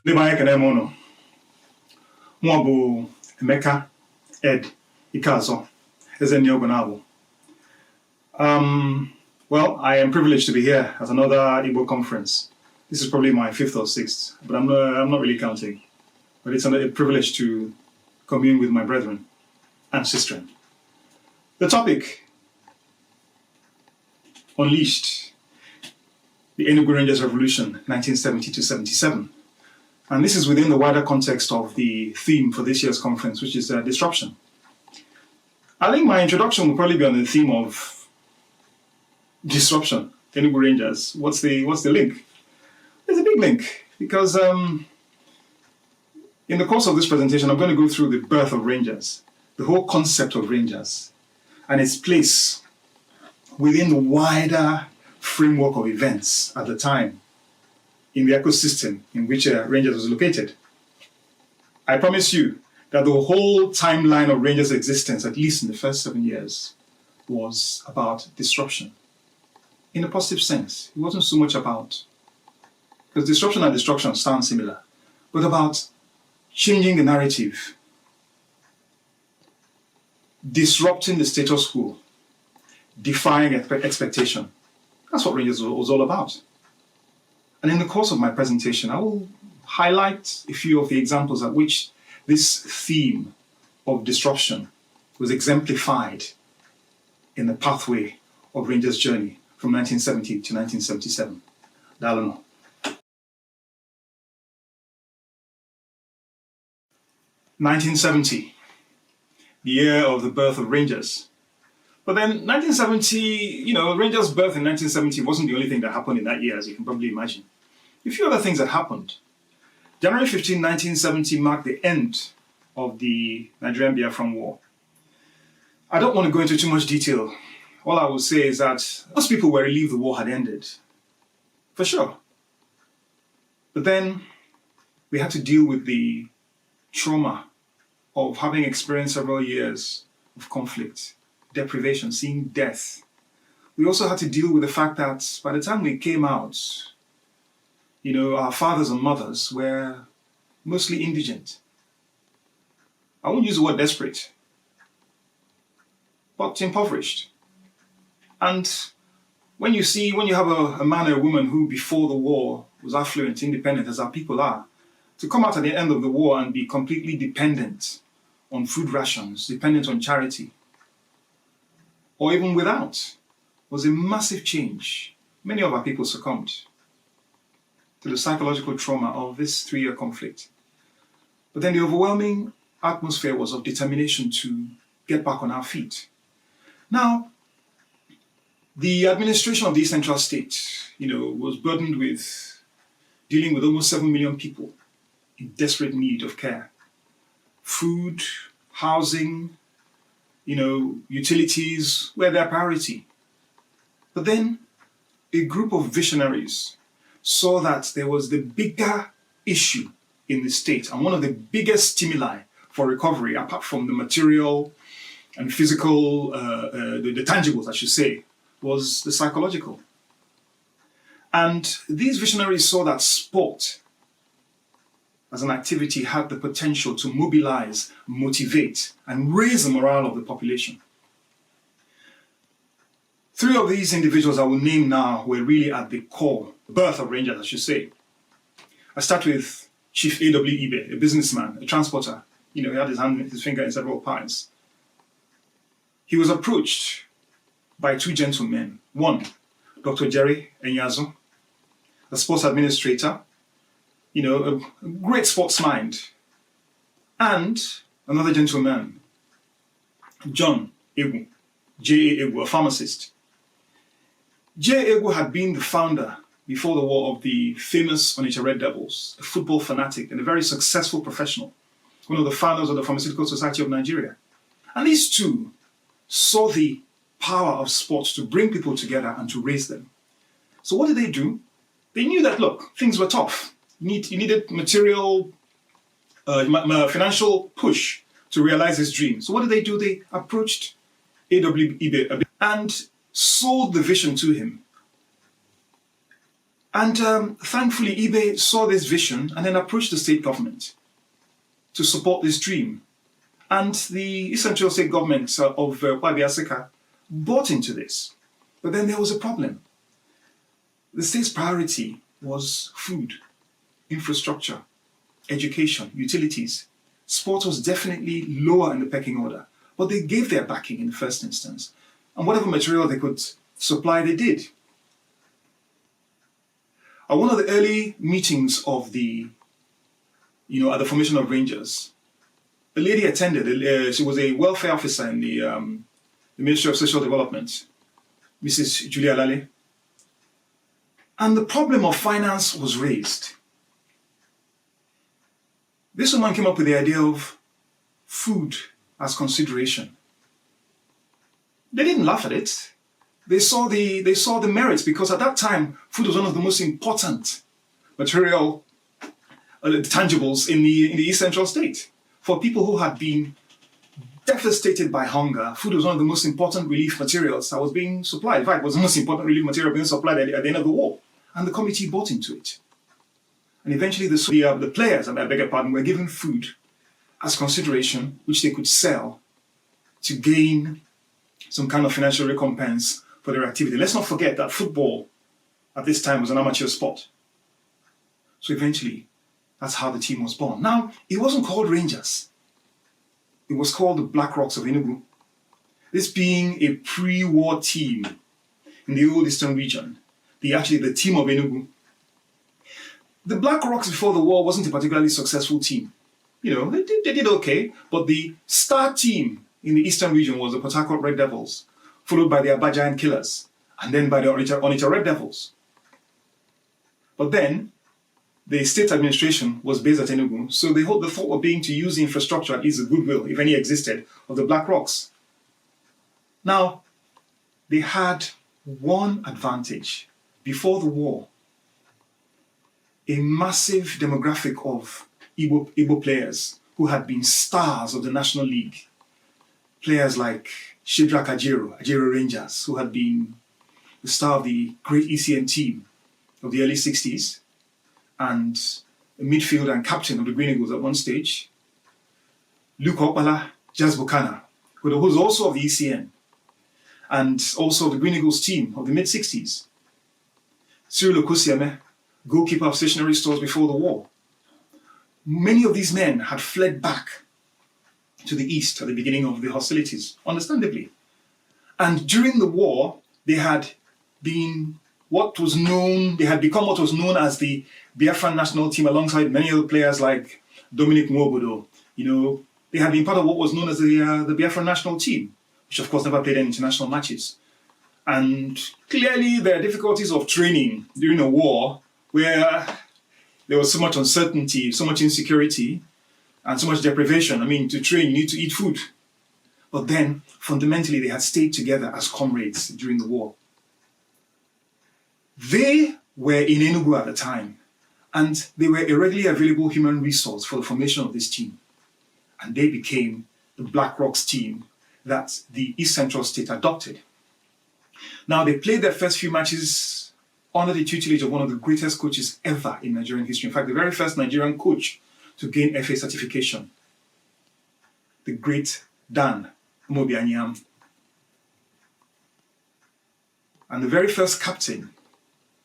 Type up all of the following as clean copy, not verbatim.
Lebanye Kenemono. Mwabu Emeka, Ed, Keazor, Ezennia, Ugonabo. Well, I am privileged to be here at another Igbo conference. This is probably my 5th or 6th, but I'm not really counting. But it's a privilege to commune with my brethren and sistren. The topic, Unleashed, the Enugu Rangers Revolution, 1970-77. And this is within the wider context of the theme for this year's conference, which is disruption. I think my introduction will probably be on the theme of disruption, Enugu Rangers. What's the link? There's a big link, because in the course of this presentation, I'm going to go through the birth of Rangers, the whole concept of Rangers, and its place within the wider framework of events at the time in the ecosystem in which Rangers was located. I promise you that the whole timeline of Rangers' existence, at least in the first 7 years, was about disruption. In a positive sense, it wasn't so much about, because disruption and destruction sound similar, but about changing the narrative, disrupting the status quo, defying expectation. That's what Rangers was all about. And in the course of my presentation, I will highlight a few of the examples at which this theme of disruption was exemplified in the pathway of Rangers' journey from 1970 to 1977. Dalono. 1970, the year of the birth of Rangers. But then 1970, Rangers' birth in 1970 wasn't the only thing that happened in that year, as you can probably imagine. A few other things that happened. January 15, 1970 marked the end of the Nigerian Biafra War. I don't want to go into too much detail. All I will say is that most people were relieved the war had ended, for sure. But then we had to deal with the trauma of having experienced several years of conflict, deprivation, seeing death. We also had to deal with the fact that by the time we came out, our fathers and mothers were mostly indigent. I won't use the word desperate, but impoverished. And when you have a man or a woman who before the war was affluent, independent, as our people are, to come out at the end of the war and be completely dependent on food rations, dependent on charity, or even without, was a massive change. Many of our people succumbed to the psychological trauma of this 3-year conflict. But then the overwhelming atmosphere was of determination to get back on our feet. Now, the administration of the East Central State, was burdened with dealing with almost 7 million people in desperate need of care. Food, housing, utilities were their priority. But then a group of visionaries saw that there was the bigger issue in the state, and one of the biggest stimuli for recovery, apart from the material and physical, the tangibles, I should say, was the psychological. And these visionaries saw that sport as an activity had the potential to mobilize, motivate, and raise the morale of the population. 3 of these individuals I will name now were really at the core, birth of Rangers, I should say. I start with Chief A.W. Ibe, a businessman, a transporter. He had his finger in several pies. He was approached by 2 gentlemen. One, Dr. Jerry Enyazo, a sports administrator, a great sports mind. And another gentleman, John Egu, J.A. Egu, a pharmacist. J. Egu had been the founder before the war of the famous Onitsha Red Devils, a football fanatic and a very successful professional, one of the founders of the Pharmaceutical Society of Nigeria. And these two saw the power of sports to bring people together and to raise them. So what did they do? They knew that, look, things were tough. You needed material, financial push to realize this dream. So what did they do? They approached A.W. Ibe and sold the vision to him. And thankfully, Ibe saw this vision and then approached the state government to support this dream. And the Central State government of Ukpabi Asika bought into this. But then there was a problem. The state's priority was food, infrastructure, education, utilities. Sport was definitely lower in the pecking order, but they gave their backing in the first instance. And whatever material they could supply, they did. At one of the early meetings of the, at the formation of Rangers, a lady attended. She was a welfare officer in the Ministry of Social Development, Mrs. Julia Lale. And the problem of finance was raised. This woman came up with the idea of food as consideration. They didn't laugh at it. They saw the merits, because at that time, food was one of the most important material tangibles in the East Central State. For people who had been devastated by hunger, food was one of the most important relief materials that was being supplied. In fact, it was the most important relief material being supplied at the end of the war. And the committee bought into it. And eventually the players, I beg your pardon, were given food as consideration, which they could sell to gain some kind of financial recompense for their activity. Let's not forget that football at this time was an amateur sport. So eventually, that's how the team was born. Now, it wasn't called Rangers. It was called the Black Rocks of Enugu. This being a pre-war team in the old Eastern region. The team of Enugu. The Black Rocks before the war wasn't a particularly successful team. They did okay, but the star team in the Eastern region was the Port Harcourt Red Devils, followed by the Iba Ajie Killers, and then by the Onitsha Red Devils. But then, the state administration was based at Enugu, so the thought of being to use the infrastructure, at least the goodwill, if any existed, of the Black Rocks. Now, they had one advantage. Before the war, a massive demographic of Igbo players who had been stars of the National League. Players like Shedrack Ajero Rangers, who had been the star of the great ECN team of the early 60s, and a midfielder and captain of the Green Eagles at one stage. Luke Okpala, Jazz Bukana, who was also of the ECN, and also the Green Eagles team of the mid-60s. Cyril Okosieme, goalkeeper of stationery stores before the war. Many of these men had fled back to the east at the beginning of the hostilities, understandably. And during the war, they had become what was known as the Biafra national team, alongside many other players like Dominic Nwobodo. They had been part of what was known as the Biafra national team, which of course never played any international matches. And clearly there are difficulties of training during a war where there was so much uncertainty, so much insecurity, and so much deprivation. To train, you need to eat food. But then, fundamentally, they had stayed together as comrades during the war. They were in Enugu at the time, and they were a readily available human resource for the formation of this team. And they became the Black Rocks team that the East Central State adopted. Now, they played their first few matches under the tutelage of one of the greatest coaches ever in Nigerian history. In fact, the very first Nigerian coach to gain FA certification, the great Dan Mobianyam. And the very first captain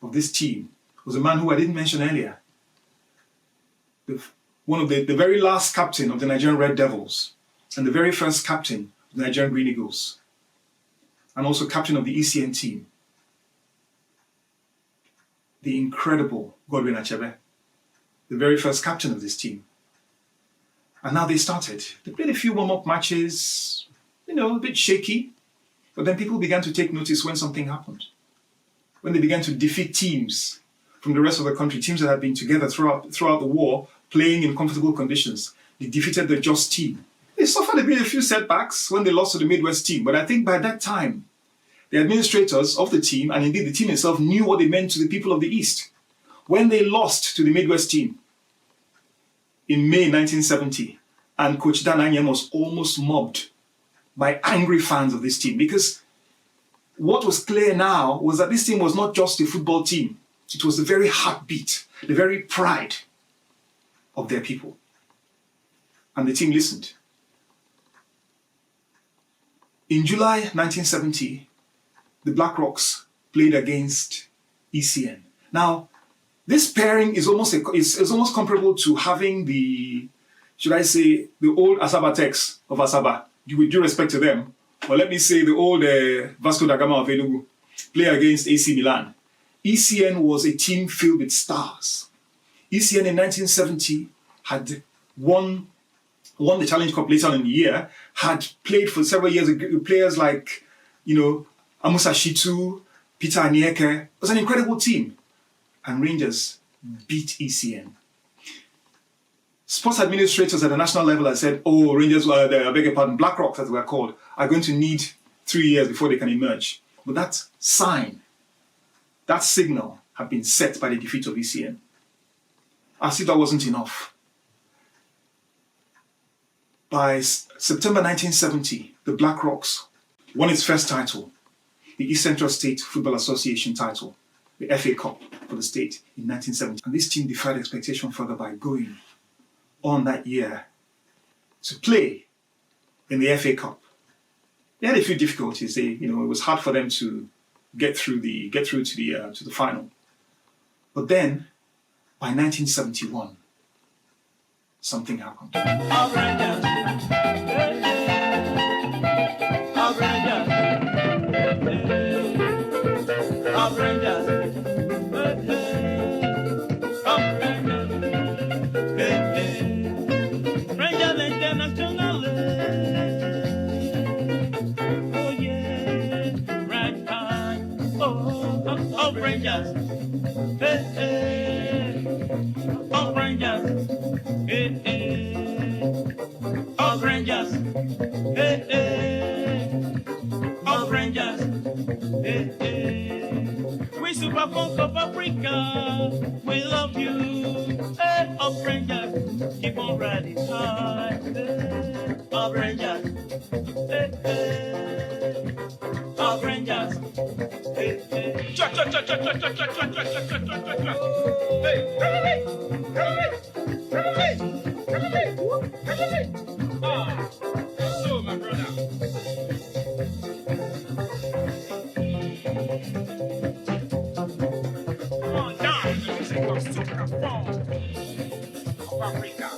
of this team was a man who I didn't mention earlier. The very last captain of the Nigerian Red Devils, and the very first captain of the Nigerian Green Eagles, and also captain of the ECN team, the incredible Godwin Achebe, the very first captain of this team. And now they started. They played a few warm-up matches, a bit shaky, but then people began to take notice when something happened. When they began to defeat teams from the rest of the country, teams that had been together throughout the war, playing in comfortable conditions. They defeated the Just team. They suffered a few setbacks when they lost to the Midwest team, but I think by that time, the administrators of the team, and indeed the team itself, knew what they meant to the people of the East. When they lost to the Midwest team in May 1970, and Coach Dan Anyem was almost mobbed by angry fans of this team, because what was clear now was that this team was not just a football team. It was the very heartbeat, the very pride of their people. And the team listened. In July 1970, the Black Rocks played against ECN. Now, this pairing is almost comparable to having the, should I say, the old Asaba Tex of Asaba, with due respect to them, or let me say the old Vasco da Gama of Enugu, play against AC Milan. ECN was a team filled with stars. ECN in 1970 had won the Challenge Cup later on in the year, had played for several years with players like, Amusa Shitu, Peter Anieke. It was an incredible team. And Rangers beat ECN. Sports administrators at the national level had said, Rangers, I beg your pardon, Black Rocks as they were called, are going to need 3 years before they can emerge. But that sign, that signal had been set by the defeat of ECN. As if that wasn't enough. By September 1970, the Black Rocks won its first title, the East Central State Football Association title, the FA Cup for the state in 1970. And this team defied expectation further by going on that year to play in the FA Cup. They had a few difficulties. It was hard for them to get through to the final. But then, by 1971, something happened. Rangers, hey, hey, oh Rangers, hey, hey, oh Rangers, hey, hey, oh Rangers, hey, hey. We Super Funk of Africa, we love you, hey, oh Rangers, keep on riding high, hey, oh Rangers, hey, hey, oh Rangers. Hey, hey. So, my brother. Come on down, the music of Super Funk of Africa.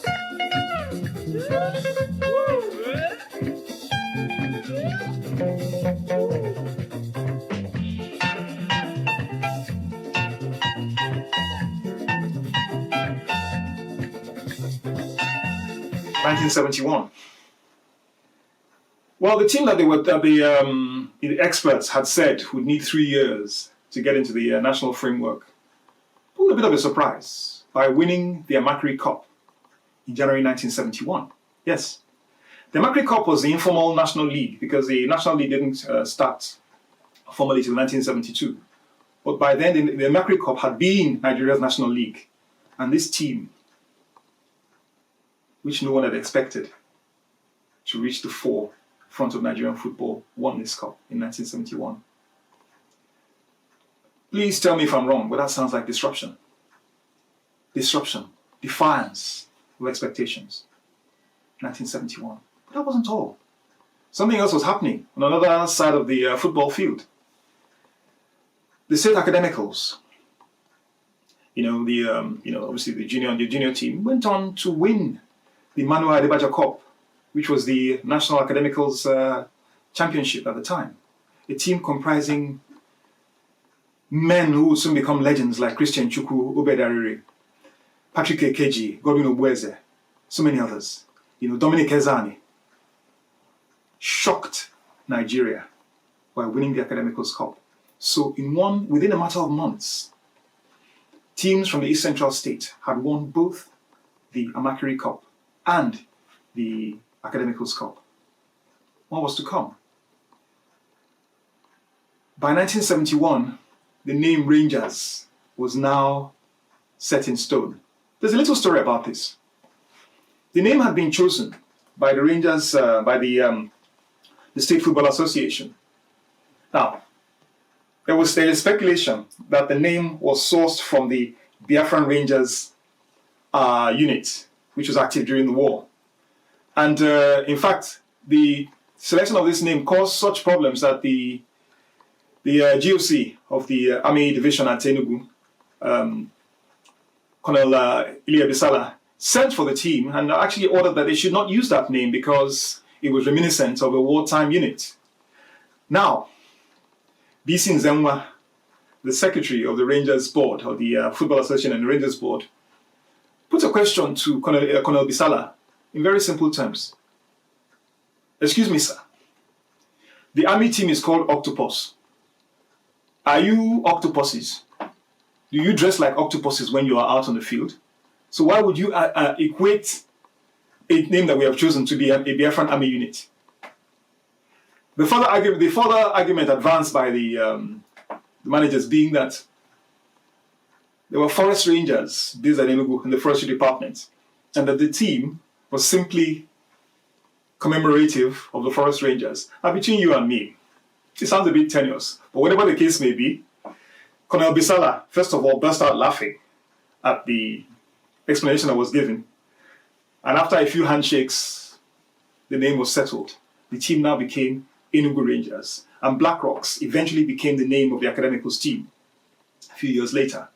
1971. Well, the team that the experts had said would need 3 years to get into the national framework pulled a bit of a surprise by winning the Amakri Cup in January 1971. Yes, the Amakri Cup was the informal national league because the national league didn't start formally till 1972. But by then, the Amakri Cup had been Nigeria's national league, and this team, which no one had expected to reach the forefront of Nigerian football, won this cup in 1971. Please tell me if I'm wrong, but that sounds like disruption. Disruption, defiance of expectations. 1971. But that wasn't all. Something else was happening on another side of the football field. The state academicals, obviously the junior team went on to win the Manuel Adebayo Cup, which was the National Academicals Championship at the time. A team comprising men who would soon become legends like Christian Chukwu, Obed Ariri, Patrick Ekeji, Godwin Obueze, so many others. Dominic Ezani shocked Nigeria by winning the Academicals Cup. So within a matter of months, teams from the East Central State had won both the Amakri Cup and the Academicals Cup. What was to come? By 1971, the name Rangers was now set in stone. There's a little story about this. The name had been chosen by the Rangers, by the State Football Association. Now, there is speculation that the name was sourced from the Biafran Rangers unit, which was active during the war. And in fact, the selection of this name caused such problems that the GOC of the Army Division at Enugu, Colonel Ilia Bisala, sent for the team and actually ordered that they should not use that name because it was reminiscent of a wartime unit. Now, BC Ezennia, the secretary of the Rangers board, or the Football Association and the Rangers board, put a question to Colonel Bisala in very simple terms. Excuse me, sir. The army team is called Octopus. Are you octopuses? Do you dress like octopuses when you are out on the field? So why would you equate a name that we have chosen to be a Biafran army unit? The further argument advanced by the managers being that there were forest rangers based at Enugu in the forestry department, and that the team was simply commemorative of the forest rangers. Now, between you and me, it sounds a bit tenuous, but whatever the case may be, Colonel Bisala, first of all, burst out laughing at the explanation that was given. And after a few handshakes, the name was settled. The team now became Enugu Rangers, and Black Rocks eventually became the name of the Academicals team. A few years later,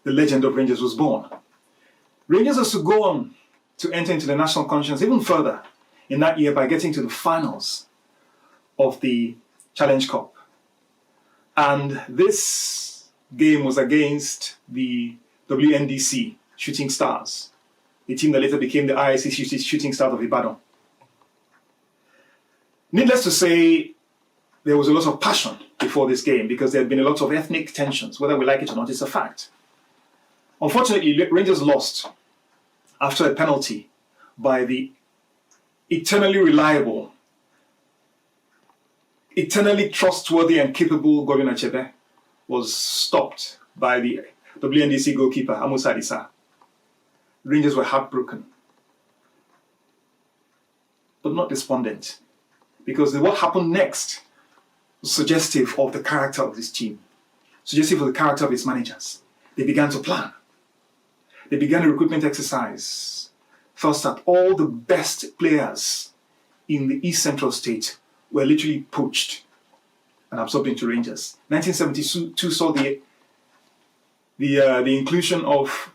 the legend of Rangers was born. Rangers was to go on to enter into the national conscience even further in that year by getting to the finals of the Challenge Cup. And this game was against the WNDC Shooting Stars, the team that later became the IIC Shooting Stars of Ibadan. Needless to say, there was a lot of passion before this game because there had been a lot of ethnic tensions. Whether we like it or not, it's a fact. Unfortunately, Rangers lost after a penalty by the eternally reliable, eternally trustworthy and capable Godwin Achebe was stopped by the WNDC goalkeeper, Amusa Adisa. Rangers were heartbroken, but not despondent, because what happened next was suggestive of the character of this team, suggestive of the character of its managers. They began to plan. They began a recruitment exercise, thus that all the best players in the East Central state were literally poached and absorbed into Rangers. 1972 saw the inclusion of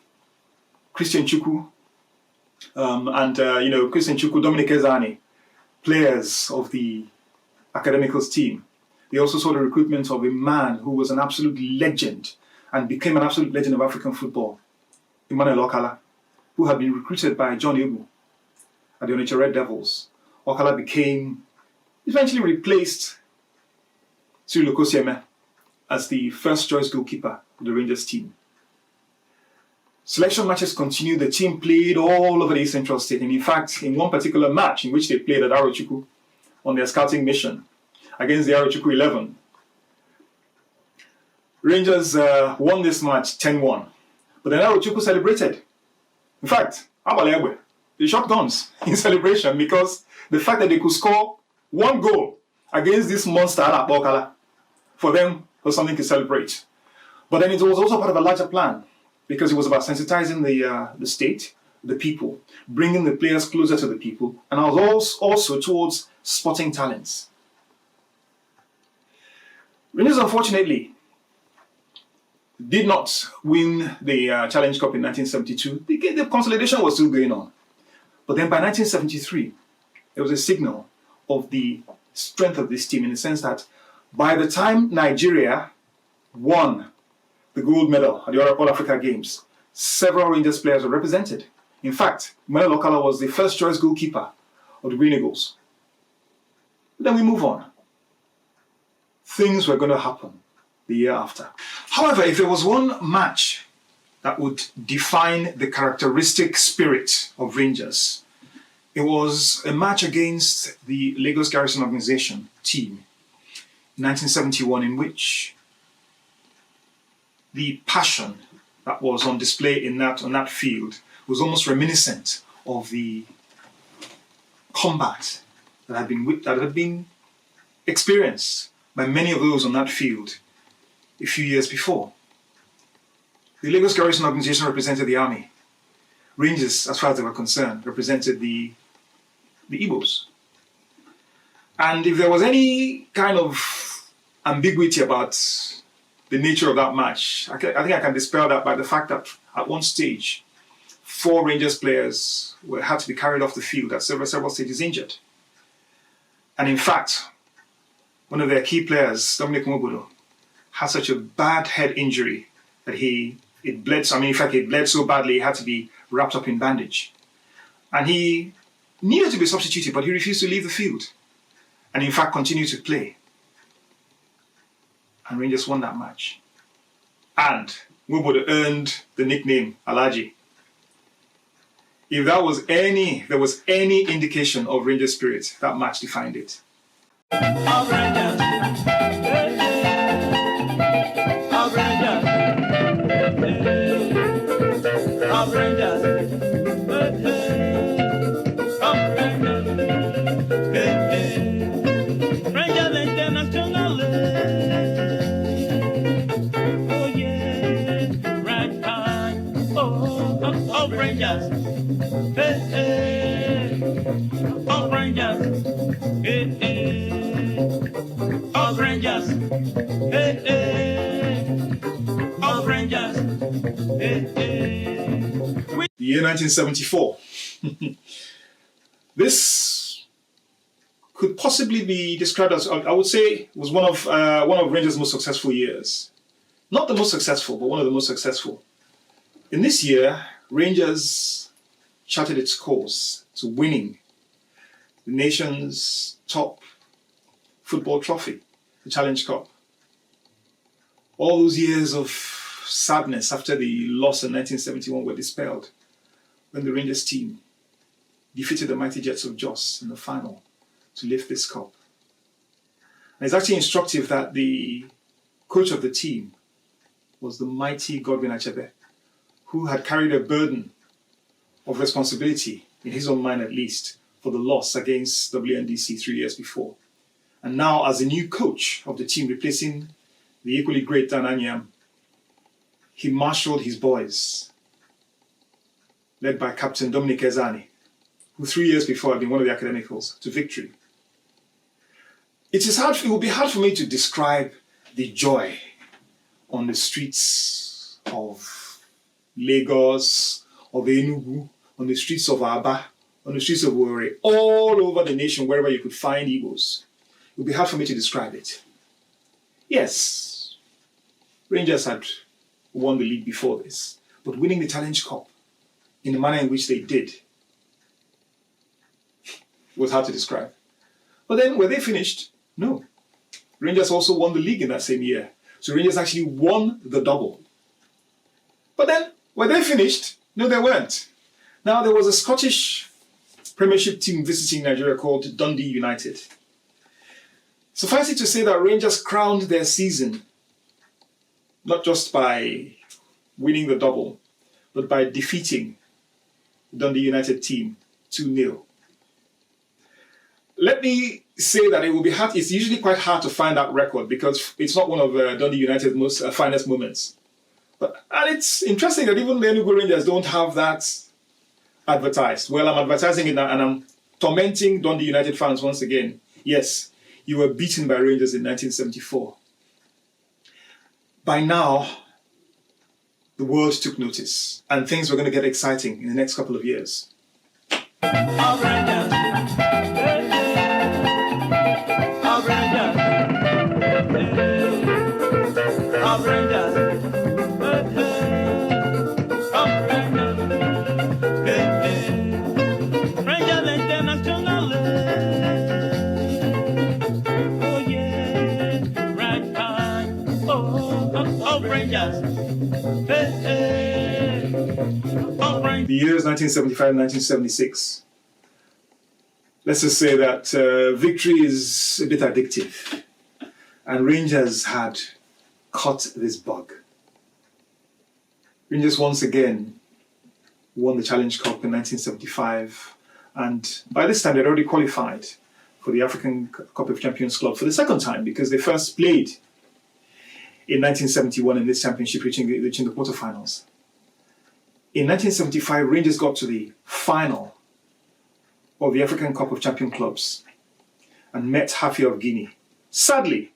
Christian Chukwu Christian Chukwu, Dominic Ezani, players of the Academicals team. They also saw the recruitment of a man who was an absolute legend and became an absolute legend of African football, Emmanuel Okala, who had been recruited by John Ibu at the Onitsha Red Devils. Okala eventually replaced Cyril Okosieme as the first choice goalkeeper of the Rangers team. Selection matches continued. The team played all over the East Central State. And in fact, in one particular match in which they played at Arochukwu on their scouting mission against the Arochukwu 11, Rangers won this match 10-1. But then Arochukwu celebrated. In fact, Abalebe, they shot guns in celebration because the fact that they could score one goal against this monster, Okala, for them was something to celebrate. But then it was also part of a larger plan, because it was about sensitizing the state, the people, bringing the players closer to the people, and I was also towards sporting talents. Rangers, unfortunately, did not win the Challenge Cup in 1972. The consolidation was still going on. But then by 1973, there was a signal of the strength of this team in the sense that by the time Nigeria won the gold medal at the All Africa Games, several Rangers players were represented. In fact, Emmanuel Okala was the first choice goalkeeper of the Green Eagles. Then we move on. Things were going to happen the year after. However, if there was one match that would define the characteristic spirit of Rangers, it was a match against the Lagos Garrison Organization team in 1971, in which the passion that was on display on that field was almost reminiscent of the combat that had been experienced by many of those on that field a few years before. The Lagos Garrison Organization represented the army. Rangers, as far as they were concerned, represented the Igbos. And if there was any kind of ambiguity about the nature of that match, I think I can dispel that by the fact that at one stage, 4 Rangers players had to be carried off the field at several stages injured. And in fact, one of their key players, Dominic Mobodo, had such a bad head injury that it bled so badly he had to be wrapped up in bandage. And he needed to be substituted, but he refused to leave the field. And in fact, continued to play. And Rangers won that match. And Mobodo earned the nickname Alaji. If there was any indication of Rangers spirit, that match defined it. The year 1974. This could possibly be described as, I would say, was one of Rangers' most successful years. Not the most successful, but one of the most successful. In this year, Rangers charted its course to winning the nation's top football trophy, the Challenge Cup. All those years of sadness after the loss in 1971 were dispelled when the Rangers team defeated the mighty Jets of Jos in the final to lift this cup. And it's actually instructive that the coach of the team was the mighty Godwin Achebe, who had carried a burden of responsibility, in his own mind at least, for the loss against WNDC 3 years before. And now, as the new coach of the team, replacing the equally great Dan Anyam, he marshaled his boys, led by Captain Dominic Ezennia, who 3 years before had been one of the academicals, to victory. It will be hard for me to describe the joy on the streets of Lagos, of Enugu, on the streets of Aba, on the streets of Owerri, all over the nation, wherever you could find Igbos. It would be hard for me to describe it. Yes, Rangers had won the league before this, but winning the Challenge Cup in the manner in which they did was hard to describe. But then, were they finished? No. Rangers also won the league in that same year. So Rangers actually won the double. But then, were they finished? No, they weren't. Now, there was a Scottish Premiership team visiting Nigeria called Dundee United. Suffice it to say that Rangers crowned their season not just by winning the double, but by defeating the Dundee United team 2-0. Let me say that it will be hard. It's usually quite hard to find that record because it's not one of Dundee United's most finest moments. And it's interesting that even the Enugu Rangers don't have that advertised. Well, I'm advertising it now and I'm tormenting Dundee United fans once again. Yes, you were beaten by Rangers in 1974. By now, the world took notice and things were going to get exciting in the next couple of years. The years 1975 and 1976. Let's just say that victory is a bit addictive. And Rangers had caught this bug. Rangers once again won the Challenge Cup in 1975. And by this time, they'd already qualified for the African Cup of Champions Club for the second time because they first played in 1971 in this championship, reaching the quarterfinals. In 1975, Rangers got to the final of the African Cup of Champion Clubs and met Hafia of Guinea. Sadly,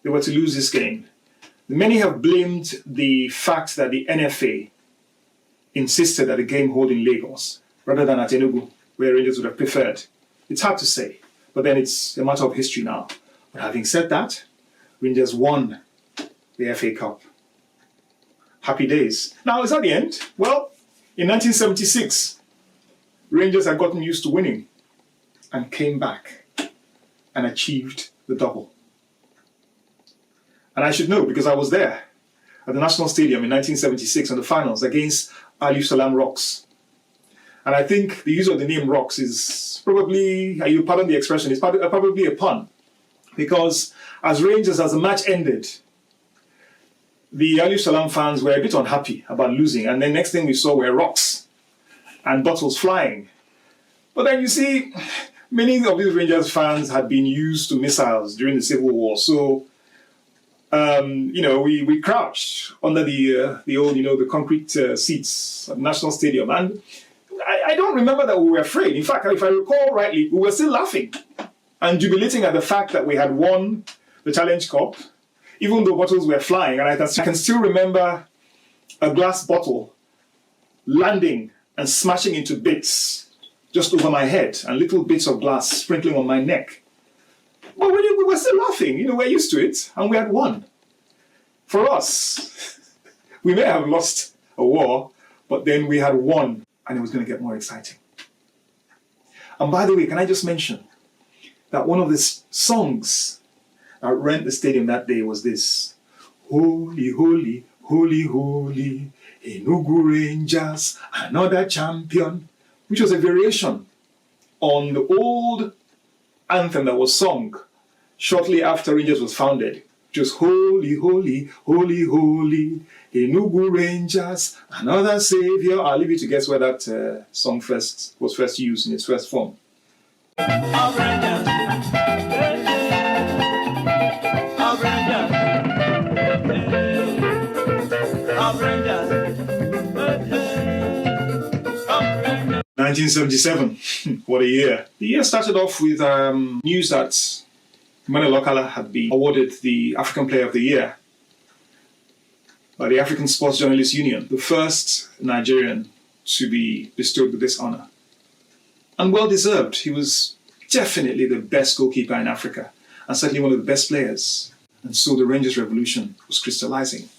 they were to lose this game. Many have blamed the fact that the NFA insisted that the game hold in Lagos rather than at Enugu, where Rangers would have preferred. It's hard to say, but then it's a matter of history now. But having said that, Rangers won the FA Cup. Happy days. Now, is that the end? Well, in 1976, Rangers had gotten used to winning and came back and achieved the double. And I should know because I was there at the National Stadium in 1976 on the finals against Alif Salam Rocks. And I think the use of the name Rocks is probably, you pardon the expression, it's probably a pun. Because as the match ended, the Alif Salam fans were a bit unhappy about losing. And then next thing we saw were rocks and bottles flying. But then you see, many of these Rangers fans had been used to missiles during the Civil War. So, we crouched under the old, the concrete seats at the National Stadium. And I don't remember that we were afraid. In fact, if I recall rightly, we were still laughing and jubilating at the fact that we had won the Challenge Cup, even though bottles were flying. And I can still remember a glass bottle landing and smashing into bits just over my head and little bits of glass sprinkling on my neck. But we were still laughing. We're used to it, and we had won. For us, we may have lost a war, but then we had won, and it was going to get more exciting. And by the way, can I just mention that one of the songs that rent the stadium that day was this: Holy, holy, holy, holy, Enugu Rangers, another champion, which was a variation on the old anthem that was sung shortly after Rangers was founded. Just holy, holy, holy, holy, Enugu Rangers, another savior. I'll leave you to guess where that song was first used in its first form. Rangers. 1977, what a year. The year started off with news that Emmanuel Okala had been awarded the African Player of the Year by the African Sports Journalists Union, the first Nigerian to be bestowed with this honor. And well deserved. He was definitely the best goalkeeper in Africa and certainly one of the best players. And so the Rangers revolution was crystallizing.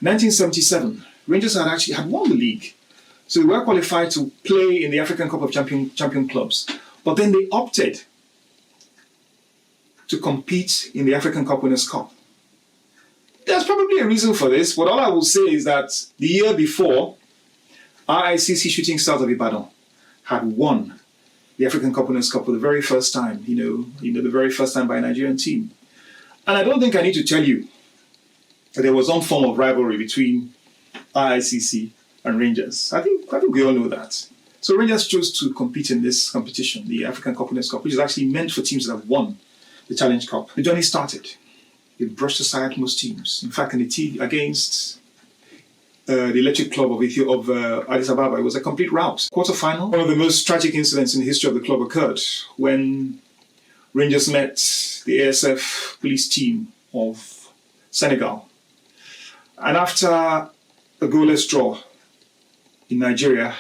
1977, Rangers had won the league. So they were qualified to play in the African Cup of Champion Clubs. But then they opted to compete in the African Cup Winners' Cup. There's probably a reason for this, but all I will say is that the year before, RICC Shooting Stars of Ibadan had won the African Cup Winners' Cup for the very first time, the very first time by a Nigerian team. And I don't think I need to tell you that there was some form of rivalry between RICC and Rangers. I think we all know that. So Rangers chose to compete in this competition, the African Cup Winners' Cup, which is actually meant for teams that have won the Challenge Cup. The journey started. It brushed aside most teams. In fact, in the team against the Electric Club of Addis Ababa, it was a complete rout. Quarterfinal, one of the most tragic incidents in the history of the club occurred when Rangers met the ASF police team of Senegal. And after a goalless draw in Nigeria,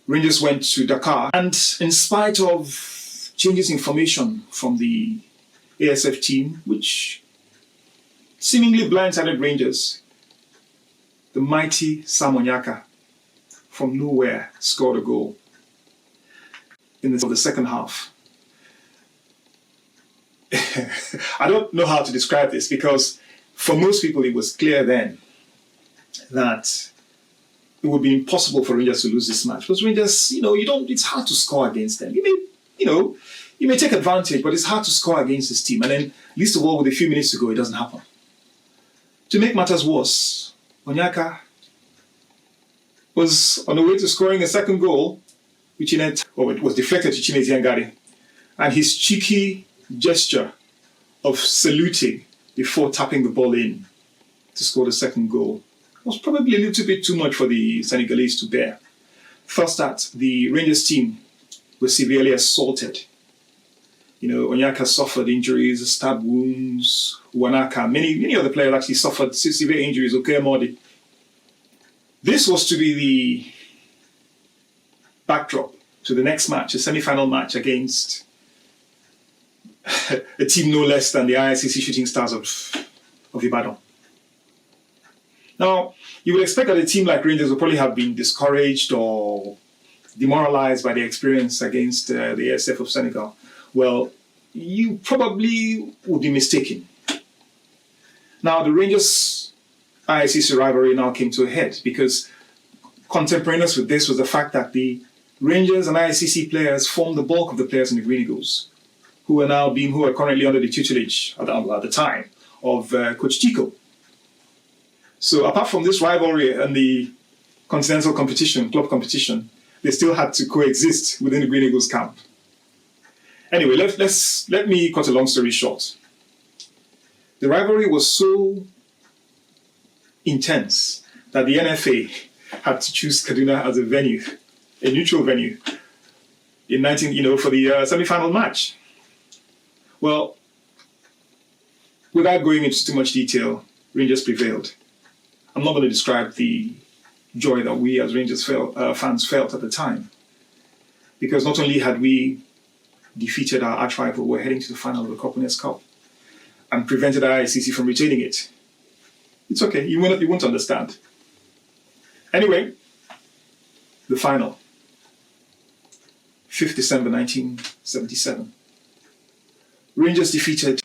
Rangers went to Dakar. And in spite of changes in formation from the ASF team, which seemingly blindsided Rangers, the mighty Sam Onyeka from nowhere scored a goal in the second half. I don't know how to describe this because for most people it was clear then that it would be impossible for Rangers to lose this match. Because Rangers, it's hard to score against them. You may take advantage, but it's hard to score against this team. And then, least of all, with a few minutes to go, it doesn't happen. To make matters worse, Onyeka was on the way to scoring a second goal, it was deflected to Chinese Yangari. And his cheeky gesture of saluting before tapping the ball in to score the second goal. It was probably a little bit too much for the Senegalese to bear. First that the Rangers team was severely assaulted. Onyeka suffered injuries, stab wounds, Wanaka, many other players actually suffered severe injuries, Modi. This was to be the backdrop to the next match, a semi-final match against a team no less than the ICC Shooting Stars of Ibadan. Now, you would expect that a team like Rangers would probably have been discouraged or demoralized by the experience against the ASF of Senegal. Well, you probably would be mistaken. Now, the Rangers ICC rivalry now came to a head because contemporaneous with this was the fact that the Rangers and ICC players formed the bulk of the players in the Green Eagles, who are currently under the tutelage at the time of Coach Tico. So apart from this rivalry and the Continental competition, club competition, they still had to coexist within the Green Eagles camp. Anyway, let me cut a long story short. The rivalry was so intense that the NFA had to choose Kaduna as a venue, a neutral venue, for the semi-final match. Well, without going into too much detail, Rangers prevailed. I'm not going to describe the joy that we as Rangers fans felt at the time, because not only had we defeated our arch rival, we're heading to the final of the Cup Winners' Cup and prevented our ICC from retaining it. It's okay, you won't understand. Anyway, the final, 5th December 1977. Rangers defeated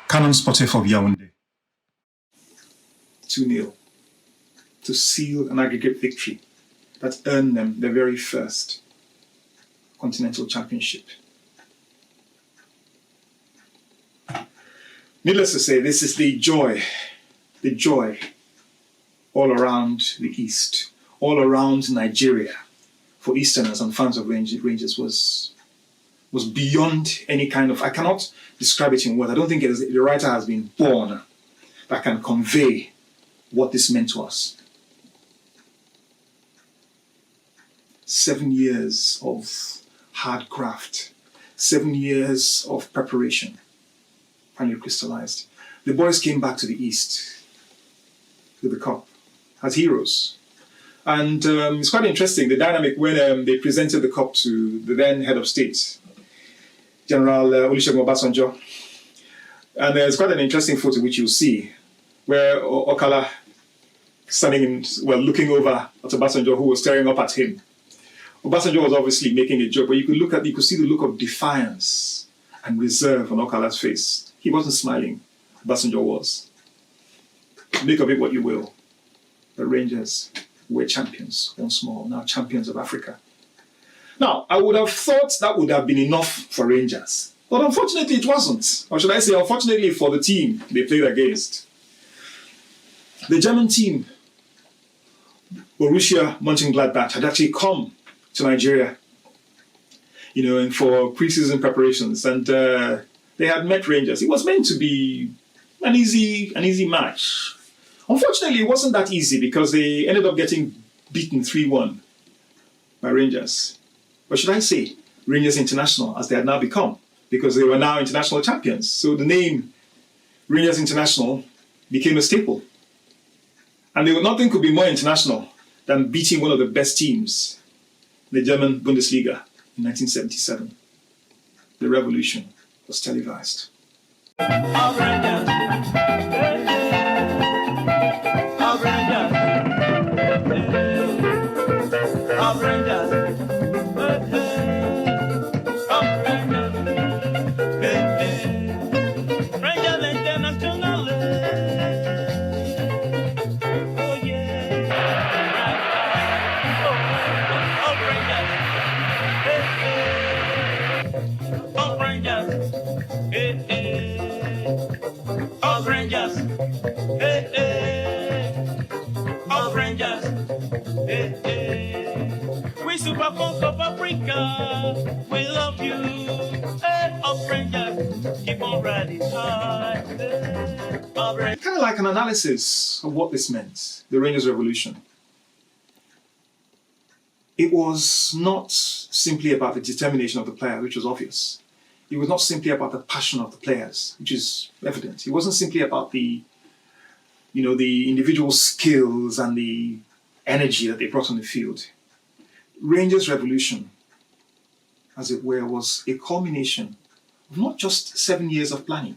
Canon Sportif of Yaoundé 2-0 to seal an aggregate victory that earned them their very first Continental Championship. Needless to say, this is the joy all around the East, all around Nigeria, for Easterners and fans of Rangers was beyond any kind of, I cannot describe it in words. I don't think the writer has been born that can convey what this meant to us. 7 years of hard graft, 7 years of preparation finally crystallized. The boys came back to the East with the cup as heroes. And it's quite interesting, the dynamic when they presented the cup to the then head of state, General Olusegun Obasanjo. And there's quite an interesting photo which you'll see, where Okala standing looking over at Obasanjo, who was staring up at him. Obasanjo was obviously making a joke, but you could see the look of defiance and reserve on Okala's face. He wasn't smiling, Obasanjo was. Make of it what you will. The Rangers were champions once more, now champions of Africa. Now, I would have thought that would have been enough for Rangers. But unfortunately, it wasn't. Or should I say, unfortunately for the team they played against. The German team, Borussia Mönchengladbach, had actually come to Nigeria, and for pre-season preparations, and they had met Rangers. It was meant to be an easy match. Unfortunately, it wasn't that easy because they ended up getting beaten 3-1 by Rangers. Or should I say, Rangers International, as they had now become, because they were now international champions. So the name Rangers International became a staple. And nothing could be more international than beating one of the best teams, the German Bundesliga, in 1977. The revolution was televised. Super Funk of Africa, we love you. Hey, up Rangers, keep on riding high. Hey. Kind of like an analysis of what this meant, the Rangers Revolution. It was not simply about the determination of the player, which was obvious. It was not simply about the passion of the players, which is evident. It wasn't simply about the individual skills and the energy that they brought on the field. Rangers Revolution, as it were, was a culmination of not just 7 years of planning,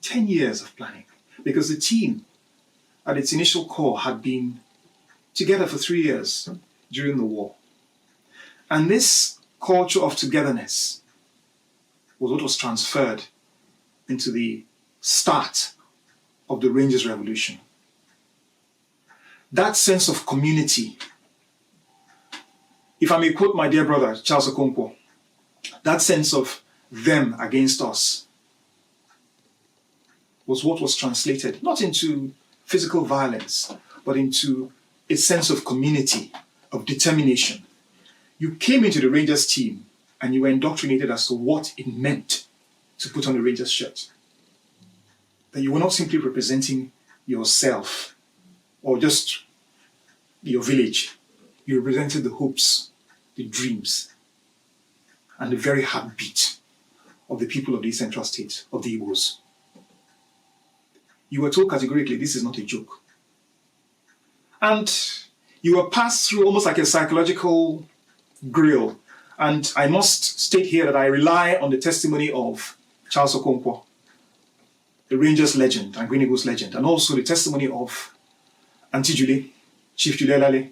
10 years of planning, because the team at its initial core had been together for 3 years during the war. And this culture of togetherness was what was transferred into the start of the Rangers Revolution. That sense of community, if I may quote my dear brother, Charles Okonkwo, that sense of them against us was what was translated not into physical violence, but into a sense of community, of determination. You came into the Rangers team and you were indoctrinated as to what it meant to put on the Rangers shirt. That you were not simply representing yourself or just your village. You represented the hopes, the dreams, and the very heartbeat of the people of the Central State, of the Igbos. You were told categorically, this is not a joke. And you were passed through almost like a psychological grill. And I must state here that I rely on the testimony of Charles Okonkwo, the Rangers legend and Green Eagles legend, and also the testimony of Auntie Julie, Chief Julie Lale,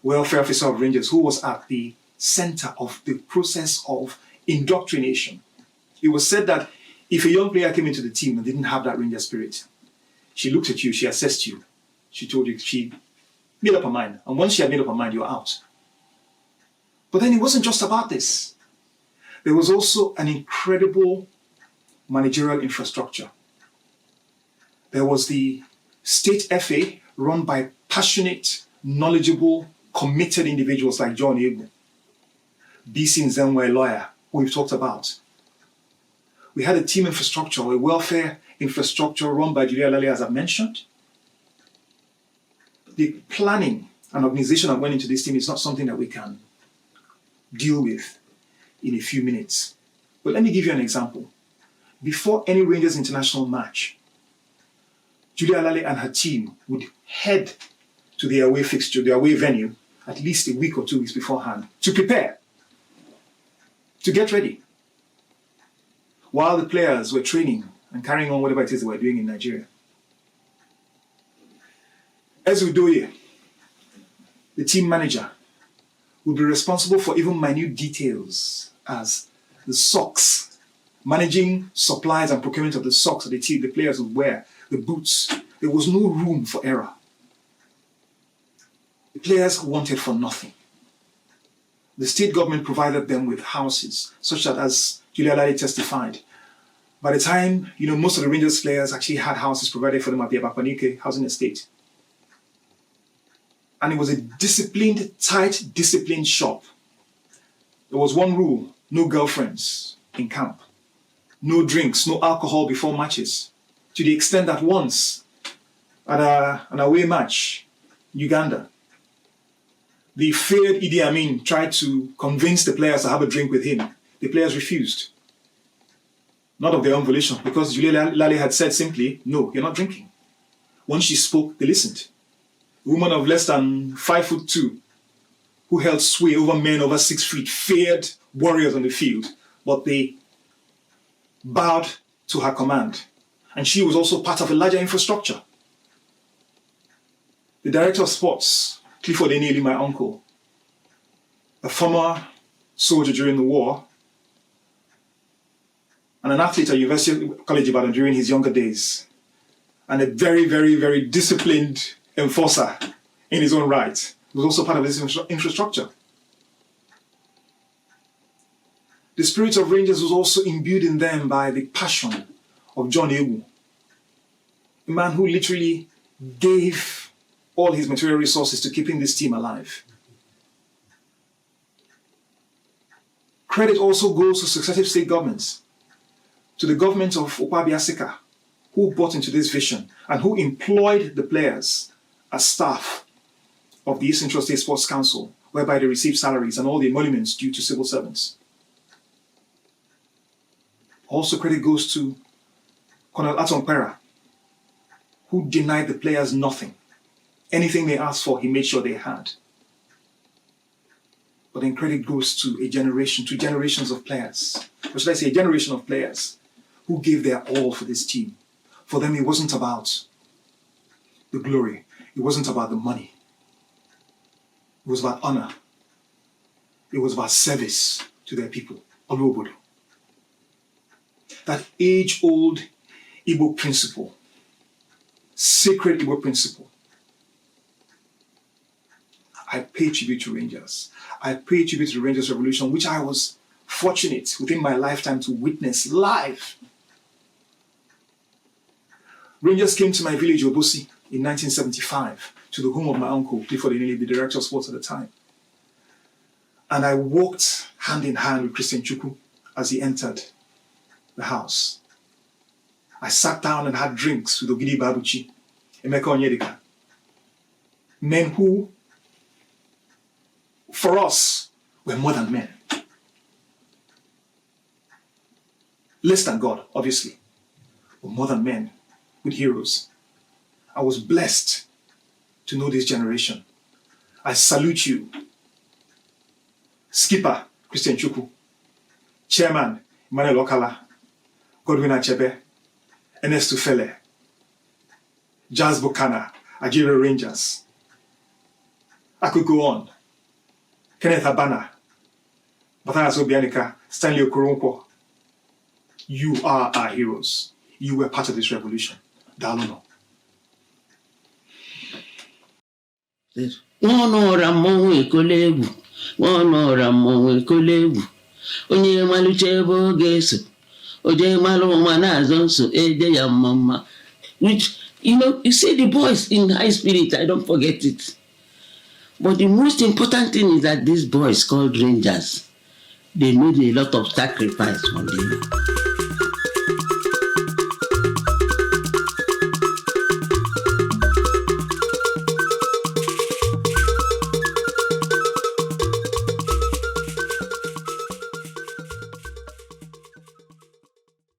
welfare officer of Rangers, who was at the center of the process of indoctrination. It was said that if a young player came into the team and didn't have that Ranger spirit, she looked at you, she assessed you, she told you, she made up her mind. And once she had made up her mind, you're out. But then it wasn't just about this. There was also an incredible managerial infrastructure. There was the state FA run by passionate, knowledgeable, committed individuals like John Egu, BC Nzenwe, a lawyer, who we've talked about. We had a team infrastructure, a welfare infrastructure run by Julia Lale, as I've mentioned. The planning and organization that went into this team is not something that we can deal with in a few minutes. But let me give you an example. Before any Rangers international match, Julia Lale and her team would head to the away fixture, the away venue, at least a week or 2 weeks beforehand to prepare, to get ready, while the players were training and carrying on whatever it is they were doing in Nigeria. Ezudoye, the team manager, would be responsible for even minute details as the socks, managing supplies and procurement of the socks that the players would wear, the boots. There was no room for error. The players wanted for nothing. The state government provided them with houses, such that, as Julia Lale testified, by the time, most of the Rangers players actually had houses provided for them at the Abapanike housing estate. And it was a disciplined, tight, disciplined shop. There was one rule: no girlfriends in camp, no drinks, no alcohol before matches. To the extent that once, at an away match in Uganda, the feared Idi Amin tried to convince the players to have a drink with him. The players refused. Not of their own volition, because Julia Lale had said simply, no, you're not drinking. Once she spoke, they listened. A woman of less than 5'2", who held sway over men over 6 feet, feared warriors on the field, but they bowed to her command. And she was also part of a larger infrastructure. The director of sports, Clifford Eneli, my uncle, a former soldier during the war, and an athlete at University College Ibadan during his younger days, and a very, very, very disciplined enforcer in his own right, was also part of this infrastructure. The spirit of Rangers was also imbued in them by the passion of John Egu, a man who literally gave all his material resources to keeping this team alive. Credit also goes to successive state governments, to the government of Ukpabi Asika, who bought into this vision and who employed the players as staff of the Eastern State Sports Council, whereby they received salaries and all the emoluments due to civil servants. Also, credit goes to Colonel Atompera, who denied the players nothing. Anything they asked for, he made sure they had. But then credit goes to a generation, to generations of players, or should I say a generation of players who gave their all for this team. For them, it wasn't about the glory. It wasn't about the money. It was about honor. It was about service to their people. Oluobodo. That age-old Igbo principle, sacred Igbo principle. I pay tribute to Rangers. I pay tribute to the Rangers Revolution, which I was fortunate within my lifetime to witness live. Rangers came to my village, Obosi, in 1975, to the home of my uncle, before the director of sports at the time. And I walked hand in hand with Christian Chukwu as he entered the house. I sat down and had drinks with Ogidi Babuchi, Emeka Onyedika. Men who, for us, were more than men. Less than God, obviously, but more than men, with heroes. I was blessed to know this generation. I salute you. Skipper, Christian Chukwu. Chairman, Emmanuel Okala. Godwin Achebe. Ernest Ufele. Jazz Bukana, Nigeria Rangers. I could go on. Kenneth Abana. Batana Sobianika. Stanley Okoronkwo. You are our heroes. You were part of this revolution. Dalono. Nwanọra mmọnwụ ekole egwu, nwanọra mmọnwụ ekole egwu, onye malụcha ebe ọ ga-eso, oje malụ nwa na-azọ nso eje ya mma. Which, you see the boys in high spirit, I don't forget it. But the most important thing is that these boys called Rangers, they made a lot of sacrifice for them.